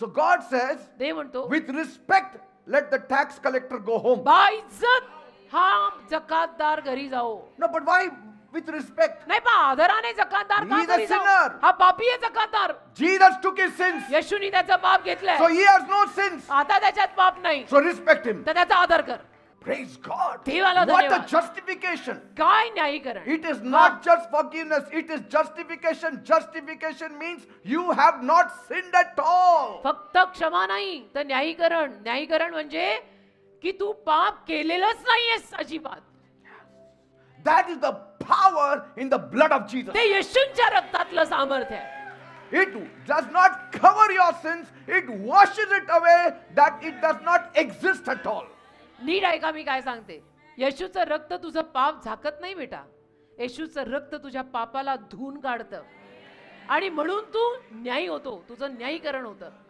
So God says, देव म्हणतो with respect, let the tax collector go home. बाइज्जत हा जकातदार घरी जाओ. No, but why with respect? नाही पण आदराने जकातदार He का is a घरी जाओ? sinner. हा पापी आहे Jakatdar. Jesus took his sins, येशूनी त्याचा पाप so घेतलाय. he has no sins. आता त्याच्यात पाप नाही. So respect him. तर त्याचा आदर कर. Praise God. देवाला What a धन्यवाद. justification. काय न्यायीकरण. It is not just forgiveness, it is justification. Justification means you have not sinned at all. फक्त क्षमा नाही तर न्यायीकरण. न्यायीकरण म्हणजे की तू पाप केलेलंच नाहीयेस अजिबात. That is the power in the blood of Jesus. ते येशूंच्या रक्तातलं सामर्थ्य आहे. It does not cover your sins, it washes it away, that it does not exist at all. नीट ऐका मी काय सांगते. येशूचं रक्त तुझं पाप झाकत नाही बेटा. येशूचं रक्त तुझ्या पापाला धुवून काढतं आणि म्हणून तू न्यायी होतो. तुझं न्यायीकरण होतं.